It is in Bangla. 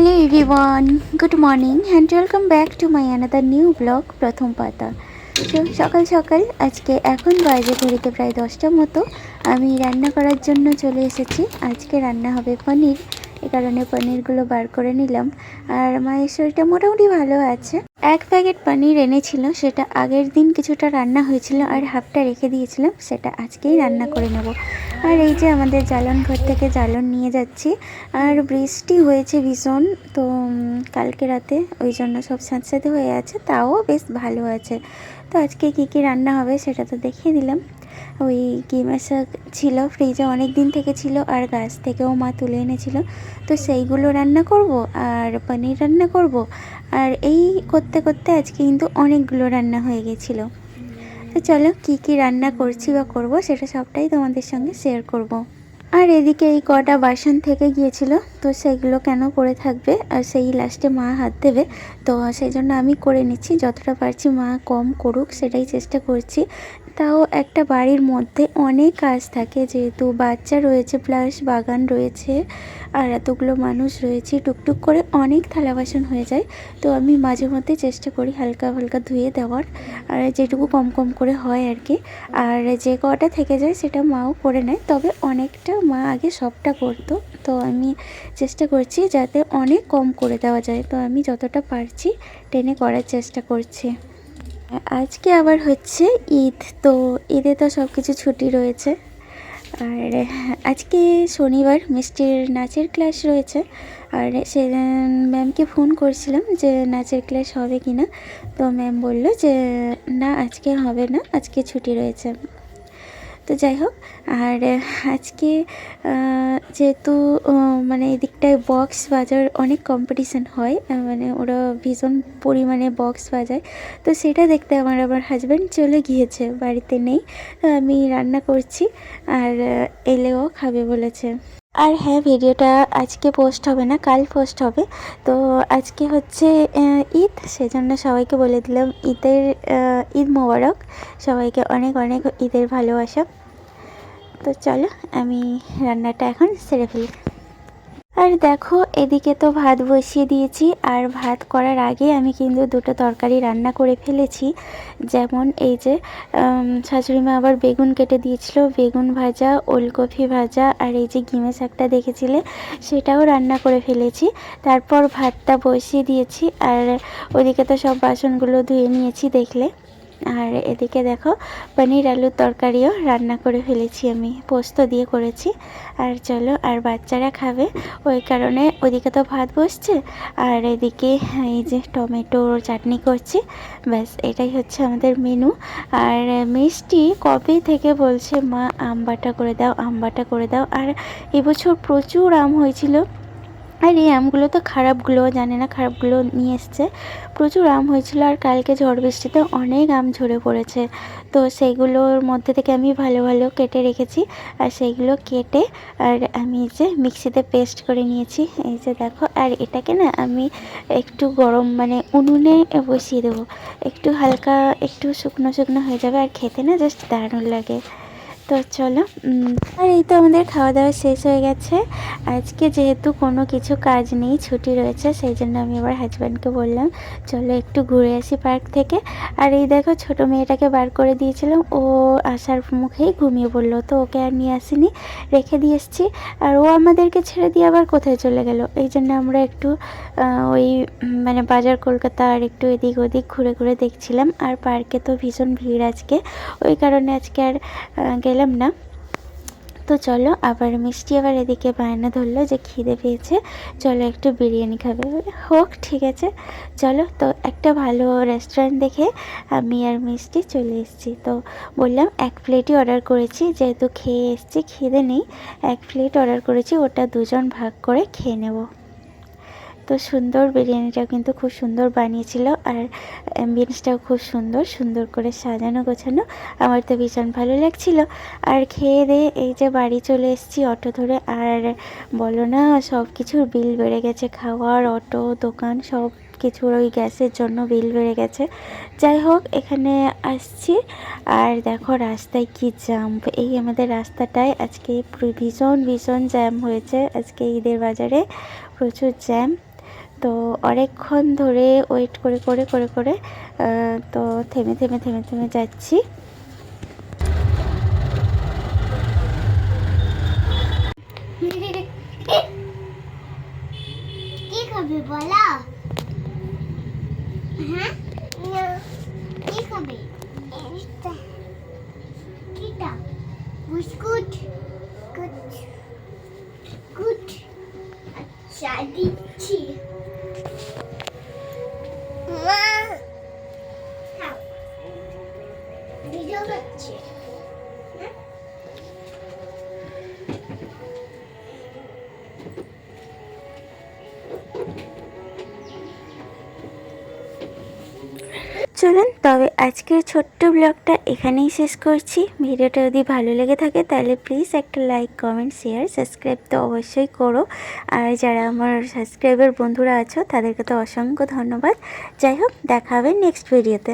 Hello everyone, good morning and welcome back to my another new blog প্রথম পাতা। তো সকাল সকাল আজকে এখন বাজে ঘড়িতে প্রায় 10টার মতো আমি রান্না করার জন্য চলে এসেছি। আজকে রান্না হবে পনির, এ কারণে পনিরগুলো বার করে নিলাম। আর মায়ের শরীরটা মোটামুটি ভালো আছে। এক প্যাকেট পনির এনেছিল, সেটা আগের দিন কিছুটা রান্না হয়েছিল আর হাফটা রেখে দিয়েছিলাম, সেটা আজকেই রান্না করে নেব। আর এই যে আমাদের জ্বালন ঘর থেকে জ্বালন নিয়ে যাচ্ছি, আর বৃষ্টি হয়েছে ভীষণ, তো কালকে রাতে ওই জন্য সব স্যাঁতস্যাঁতে হয়ে আছে, তাও বেশ ভালো আছে। তো আজকে কী কী রান্না হবে সেটা তো দেখিয়ে দিলাম। ওই কিমা শাক ছিল ফ্রিজে, অনেক দিন থেকে ছিল, আর গাছ থেকেও মা তুলে এনেছিল, তো সেইগুলো রান্না করব আর পনির রান্না করব। আর এই করতে করতে আজকে কিন্তু অনেকগুলো রান্না হয়ে গেছিলো। তো চলো কী কী রান্না করছি বা করব সেটা সবটাই তোমাদের সঙ্গে শেয়ার করব। আর এদিকে এই কটা বাসন থেকে গিয়েছিল, তো সেগুলো কেন পড়ে থাকবে, আর সেই লাস্টে মা হাত দেবে, তো সেই জন্য আমি করে নিচ্ছি। যতটা পারছি মা কম করুক সেটাই চেষ্টা করছি। তাও একটা বাড়ির মধ্যে অনেক কাজ থাকে, যেহেতু বাচ্চা রয়েছে প্লাস বাগান রয়েছে আর এতগুলো মানুষ রয়েছে, টুকটুক করে অনেক থালা বাসন হয়ে যায়। তো আমি মাঝে মধ্যে চেষ্টা করি হালকা হালকা ধুয়ে দেওয়ার, আর যেটুকু কম কম করে হয় আর কি। আর যে কটা থেকে যায় সেটা মাও করে নেয়, তবে অনেকটা মা আগে সবটা করতো, তো আমি চেষ্টা করছি যাতে অনেক কম করে দেওয়া যায়। তো আমি যতটা পারছি টেনে করার চেষ্টা করছি। আজকে আবার হচ্ছে ঈদ, তো ঈদে তো সব কিছু ছুটি রয়েছে। আর আজকে শনিবার, মিষ্টির নাচের ক্লাস রয়েছে। আর সে ম্যামকে ফোন করছিলাম যে নাচের ক্লাস হবে কি না, তো ম্যাম বলল যে না আজকে হবে না, আজকে ছুটি রয়েছে। তো যাই হোক, আর আজকে যেহেতু মানে এদিকটায় বক্স বাজার অনেক কম্পিটিশান হয়, মানে ওরা ভীষণ পরিমাণে বক্স বাজায়, তো সেটা দেখতে আমার হাজব্যান্ড চলে গিয়েছে, বাড়িতে নেই। তো আমি রান্না করছি, আর এলেও খাবে বলেছে। আর হ্যাঁ, ভিডিওটা আজকে পোস্ট হবে না, কাল পোস্ট হবে। তো আজকে হচ্ছে ঈদ, সেজন্য সবাইকে বলে দিলাম ঈদ মোবারক, সবাইকে অনেক অনেক ঈদের ভালোবাসা। তো চলো আমি রান্নাটা এখন সেরে ফেলি। আর দেখো এদিকে তো ভাত বসিয়ে দিয়েছি, আর ভাত করার আগে আমি কিন্তু দুটো তরকারি রান্না করে ফেলেছি। যেমন এই যে শাশুড়ি মা আবার বেগুন কেটে দিয়েছিল, বেগুন ভাজা, ওলকপি ভাজা, আর এই যে গিমে শাকটা দেখেছিলে সেটাও রান্না করে ফেলেছি। তারপর ভাতটা বসিয়ে দিয়েছি, আর ওদিকে তো সব বাসনগুলো ধুয়ে নিয়েছি দেখলে। আর এদিকে দেখো পনির আলুর তরকারিও রান্না করে ফেলেছি, আমি পোস্ত দিয়ে করেছি। আর চলো, আর বাচ্চারা খাবে ওই কারণে ওদিকে তো ভাত বসছে, আর এদিকে এই যে টমেটো চাটনি করছি, ব্যাস এটাই হচ্ছে আমাদের মেনু। আর মিষ্টি কবে থেকে বলছে মা আম বাটা করে দাও, আম বাটা করে দাও। আর এবছর প্রচুর আম হয়েছিল, আর এই আমগুলো তো খারাপগুলো জানে না, খারাপগুলো নিয়ে এসছে। প্রচুর আম হয়েছিল, আর কালকে ঝড় বৃষ্টিতে অনেক আম ঝরে পড়েছে, তো সেইগুলোর মধ্যে থেকে আমি ভালো ভালো কেটে রেখেছি। আর সেইগুলো কেটে আর আমি যে মিক্সিতে পেস্ট করে নিয়েছি, এই যে দেখো। আর এটাকে না আমি একটু গরম মানে উনুনে বসিয়ে দেবো, একটু হালকা একটু শুকনো শুকনো হয়ে যাবে, আর খেতে না জাস্ট দারুণ লাগে। তো চলো, আর এই তো আমাদের খাওয়া দাওয়া শেষ হয়ে গেছে। আজকে যেহেতু কোনো কিছু কাজ নেই, ছুটি রয়েছে, সেই জন্য আমি আবার হাজব্যান্ডকে বললাম চলো একটু ঘুরে আসি পার্ক থেকে। আর এই দেখো ছোটো মেয়েটাকে বার করে দিয়েছিলাম, ও আসার মুখেই ঘুমিয়ে পড়লো, তো ওকে আর নিয়ে আসিনি, রেখে দিয়ে এসেছি। আর ও আমাদেরকে ছেড়ে দিয়ে আবার কোথায় চলে গেল, এই জন্য আমরা একটু ওই মানে বাজার কলকাতা আর একটু এদিক ওদিক ঘুরে ঘুরে দেখছিলাম। আর পার্কে তো ভীষণ ভিড় আজকে, ওই কারণে আজকে আর গেলাম না। তো চলো, আবার মিষ্টি আবার এদিকে বায়না ধরলো যে খিদে পেয়েছে, চলো একটু বিরিয়ানি খাবে। হোক ঠিক আছে চলো। তো একটা ভালো রেস্টুরেন্ট দেখে আমি আর মিষ্টি চলে এসেছি। তো বললাম এক প্লেটই অর্ডার করেছি, যেহেতু খেয়ে এসেছি খিদে নেই, এক প্লেট অর্ডার করেছি, ওটা দুজন ভাগ করে খেয়ে নেব। তো সুন্দর, বিরিয়ানিটাও কিন্তু খুব সুন্দর বানিয়েছিল, আর অ্যাম্বিয়েন্সটাও খুব সুন্দর সুন্দর করে সাজানো গোছানো, আমার তো ভীষণ ভালো লাগছিল। আর খেয়ে দিয়ে এই যে বাড়ি চলে এসেছি অটো ধরে, আর বলো না সব কিছুর বিল বেড়ে গেছে, খাওয়ার, অটো, দোকান সব কিছুর ওই গ্যাসের জন্য বিল বেড়ে গেছে। যাই হোক, এখানে আসছি, আর দেখো রাস্তায় কি জ্যাম, এই আমাদের রাস্তাটায় আজকে ভীষণ ভীষণ জ্যাম হয়েছে, আজকে ঈদের বাজারে প্রচুর জ্যাম। তো অনেকক্ষণ ধরে ওয়েট করে করে করে করে তো থেমে থেমে থেমে থেমে যাচ্ছি। কি খাবে বলো? হ্যাঁ, কি খাবে? কিটা বিস্কুট গুড গুড। আচ্ছা দিচ্ছি। মা খাও, ভিডিও করছে। চলুন তবে আজকের ছোট্ট ব্লগটা এখানেই শেষ করছি। ভিডিওটা যদি ভালো লেগে থাকে তাহলে প্লিজ একটা লাইক, কমেন্ট, শেয়ার, সাবস্ক্রাইব তো অবশ্যই করো। আর যারা আমার সাবস্ক্রাইবার বন্ধুরা আছো তাদেরকে তো অসংখ্য ধন্যবাদ। যাই হোক, দেখা হবে নেক্সট ভিডিওতে।